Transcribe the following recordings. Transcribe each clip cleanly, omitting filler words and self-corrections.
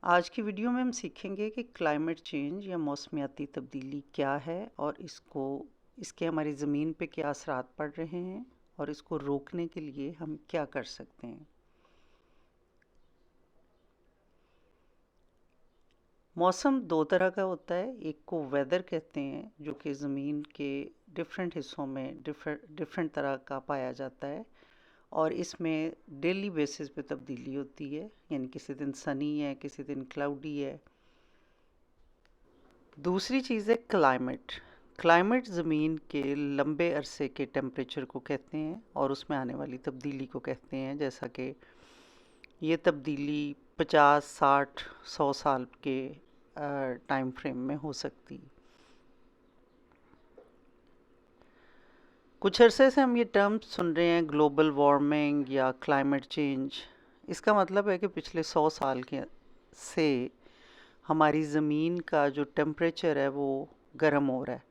आज की वीडियो में हम सीखेंगे कि क्लाइमेट चेंज या मौसमियाती तब्दीली क्या है और इसके हमारी ज़मीन पे क्या असरात पड़ रहे हैं और इसको रोकने के लिए हम क्या कर सकते हैं। मौसम दो तरह का होता है, एक को वेदर कहते हैं जो कि ज़मीन के डिफरेंट हिस्सों में डिफरेंट तरह का पाया जाता है और इसमें डेली बेसिस पे तब्दीली होती है, यानी किसी दिन सनी है, किसी दिन क्लाउडी है। दूसरी चीज़ है क्लाइमेट। क्लाइमेट ज़मीन के लंबे अरसे के टेम्परेचर को कहते हैं और उसमें आने वाली तब्दीली को कहते हैं, जैसा कि ये तब्दीली 50, 60, 100 साल के टाइम फ्रेम में हो सकती। कुछ अरसे से हम ये टर्म सुन रहे हैं, ग्लोबल वार्मिंग या क्लाइमेट चेंज। इसका मतलब है कि पिछले 100 साल के से हमारी ज़मीन का जो टेम्परेचर है वो गर्म हो रहा है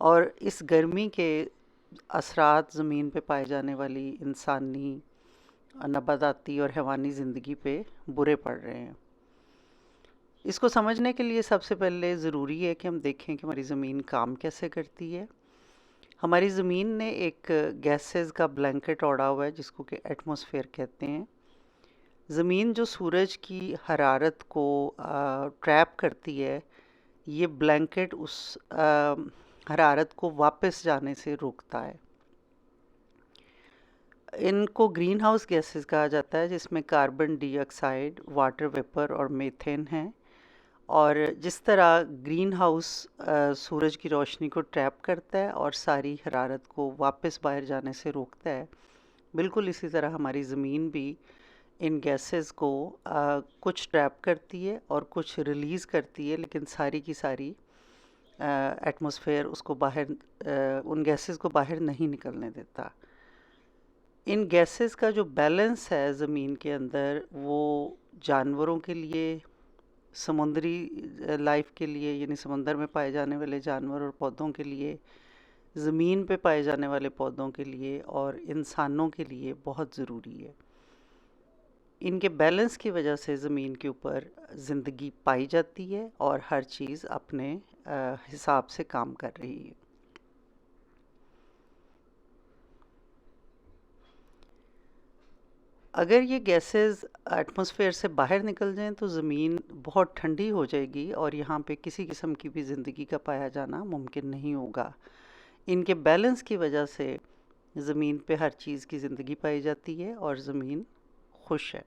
और इस गर्मी के असरात ज़मीन पे पाए जाने वाली इंसानी, नबाताती और हैवानी ज़िंदगी पे बुरे पड़ रहे हैं। इसको समझने के लिए सबसे पहले ज़रूरी है कि हम देखें कि हमारी ज़मीन काम कैसे करती है। हमारी ज़मीन ने एक गैसेस का ब्लैंकेट ओढ़ा हुआ है जिसको कि एटमॉस्फेयर कहते हैं। ज़मीन जो सूरज की हरारत को ट्रैप करती है, ये ब्लैंकेट उस हरारत को वापस जाने से रोकता है। इनको ग्रीन हाउस गैसेस कहा जाता है, जिसमें कार्बन डाइऑक्साइड, वाटर वेपर और मीथेन हैं। और जिस तरह ग्रीन हाउस सूरज की रोशनी को ट्रैप करता है और सारी हरारत को वापस बाहर जाने से रोकता है, बिल्कुल इसी तरह हमारी ज़मीन भी इन गैसेस को कुछ ट्रैप करती है और कुछ रिलीज़ करती है, लेकिन सारी की सारी एटमॉस्फेयर उसको बाहर उन गैसेस को बाहर नहीं निकलने देता। इन गैसेस का जो बैलेंस है ज़मीन के अंदर, वो जानवरों के लिए, समुद्री लाइफ के लिए, यानी समंदर में पाए जाने वाले जानवर और पौधों के लिए, ज़मीन पे पाए जाने वाले पौधों के लिए और इंसानों के लिए बहुत ज़रूरी है। इनके बैलेंस की वजह से ज़मीन के ऊपर ज़िंदगी पाई जाती है और हर चीज़ अपने हिसाब से काम कर रही है। अगर ये गैसेस एटमॉस्फेयर से बाहर निकल जाएं तो ज़मीन बहुत ठंडी हो जाएगी और यहाँ पे किसी किस्म की भी ज़िंदगी का पाया जाना मुमकिन नहीं होगा। इनके बैलेंस की वजह से ज़मीन पे हर चीज़ की ज़िंदगी पाई जाती है और ज़मीन खुश है।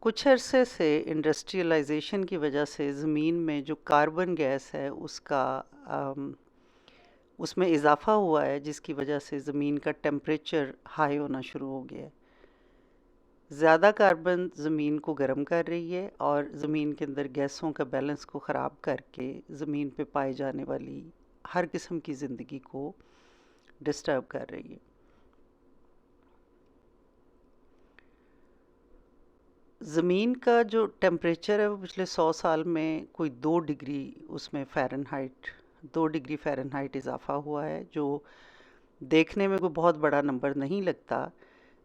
कुछ अरसे से इंडस्ट्रियलाइजेशन की वजह से ज़मीन में जो कार्बन गैस है उसमें इजाफ़ा हुआ है, जिसकी वजह से ज़मीन का टेम्परेचर हाई होना शुरू हो गया है। ज़्यादा कार्बन ज़मीन को गर्म कर रही है और ज़मीन के अंदर गैसों का बैलेंस को ख़राब करके ज़मीन पे पाई जाने वाली हर किस्म की ज़िंदगी को डिस्टर्ब कर रही है। ज़मीन का जो टेम्परेचर है वो पिछले 100 साल में कोई 2 डिग्री फ़ारेनहाइट इजाफ़ा हुआ है, जो देखने में कोई बहुत बड़ा नंबर नहीं लगता,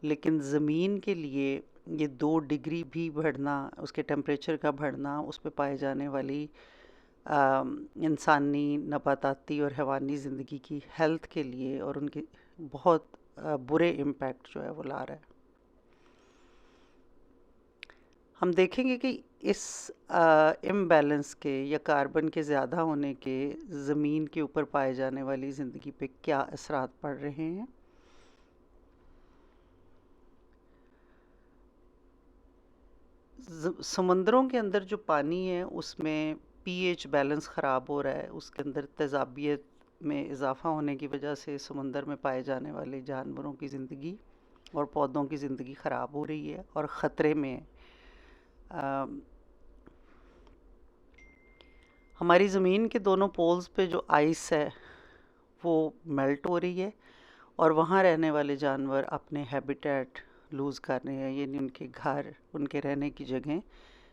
लेकिन ज़मीन के लिए ये 2 डिग्री भी बढ़ना, उसके टेम्परेचर का बढ़ना, उस पे पाए जाने वाली इंसानी, नबाताती और हैवानी ज़िंदगी की हेल्थ के लिए और उनके बहुत बुरे इम्पैक्ट जो है वो ला रहा है। हम देखेंगे कि इस इम्बैलेंस के या कार्बन के ज़्यादा होने के ज़मीन के ऊपर पाए जाने वाली ज़िंदगी पे क्या असरात पड़ रहे हैं। समुद्रों के अंदर जो पानी है उसमें पीएच बैलेंस ख़राब हो रहा है, उसके अंदर तेज़ाबियत में इजाफ़ा होने की वजह से समुंदर में पाए जाने वाले जानवरों की ज़िंदगी और पौधों की ज़िंदगी ख़राब हो रही है और ख़तरे में है। हमारी ज़मीन के दोनों पोल्स पे जो आइस है वो मेल्ट हो रही है और वहाँ रहने वाले जानवर अपने हैबिटेट लूज़ कर रहे हैं, यानी उनके घर, उनके रहने की जगह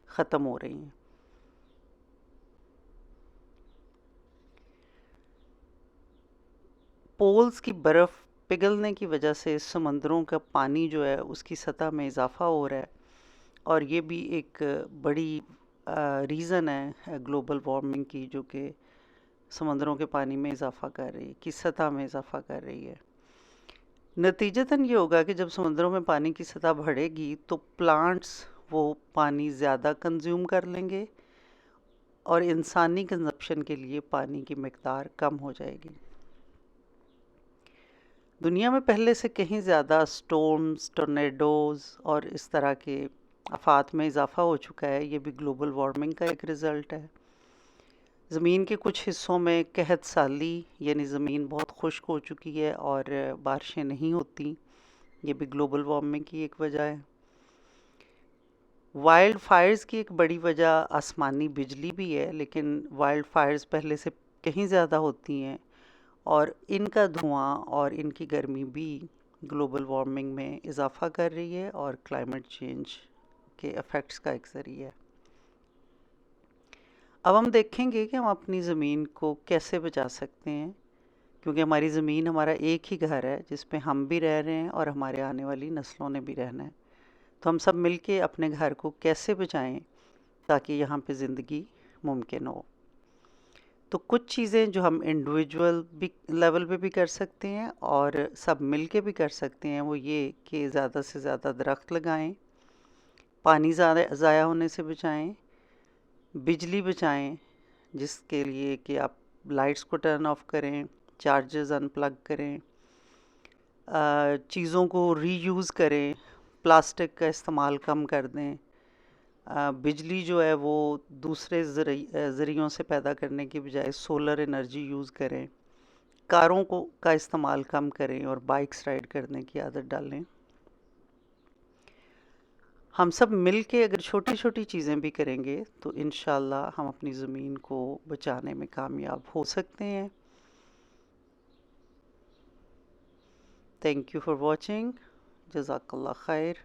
ख़त्म हो रही हैं। पोल्स की बर्फ़ पिघलने की वजह से समंदरों का पानी जो है उसकी सतह में इजाफ़ा हो रहा है, और ये भी एक बड़ी रीज़न है ग्लोबल वार्मिंग की, जो कि समंदरों के पानी में इजाफ़ा कर रही है, की सतह में इजाफ़ा कर रही है। नतीजतन ये होगा कि जब समुद्रों में पानी की सतह बढ़ेगी तो प्लांट्स वो पानी ज़्यादा कंज्यूम कर लेंगे और इंसानी कंजप्शन के लिए पानी की मिकदार कम हो जाएगी। दुनिया में पहले से कहीं ज़्यादा स्टॉर्म्स, टॉर्नेडोज़ और इस तरह के आफात में इजाफ़ा हो चुका है। ये भी ग्लोबल वार्मिंग का एक रिज़ल्ट है। ज़मीन के कुछ हिस्सों में कहत साली, यानी ज़मीन बहुत खुश्क हो चुकी है और बारिशें नहीं होती। ये भी ग्लोबल वार्मिंग की एक वजह है। वाइल्ड फायर्स की एक बड़ी वजह आसमानी बिजली भी है, लेकिन वाइल्ड फायर्स पहले से कहीं ज़्यादा होती हैं और इनका धुआं और इनकी गर्मी भी ग्लोबल वार्मिंग में इजाफ़ा कर रही है और क्लाइमेट चेंज के इफ़ेक्ट्स का एक ज़रिया है। अब हम देखेंगे कि हम अपनी ज़मीन को कैसे बचा सकते हैं, क्योंकि हमारी ज़मीन हमारा एक ही घर है जिस पे हम भी रह रहे हैं और हमारे आने वाली नस्लों ने भी रहना है। तो हम सब मिलके अपने घर को कैसे बचाएं ताकि यहाँ पे ज़िंदगी मुमकिन हो। तो कुछ चीज़ें जो हम इंडिविजुअल भी लेवल पे भी कर सकते हैं और सब मिल के भी कर सकते हैं, वो ये कि ज़्यादा से ज़्यादा दरख्त लगाएं, पानी ज़्यादा ज़ाया होने से बचाएं, बिजली बचाएं, जिसके लिए कि आप लाइट्स को टर्न ऑफ करें, चार्जर्स अनप्लग करें, चीज़ों को रीयूज़ करें, प्लास्टिक का इस्तेमाल कम कर दें, बिजली जो है वो दूसरे ज़रियों से पैदा करने की बजाय सोलर एनर्जी यूज़ करें, कारों को का इस्तेमाल कम करें और बाइक्स राइड करने की आदत डालें। हम सब मिल के अगर छोटी छोटी चीज़ें भी करेंगे तो इंशाल्लाह हम अपनी ज़मीन को बचाने में कामयाब हो सकते हैं। Thank you for watching. जज़ाकल्लाह खैर।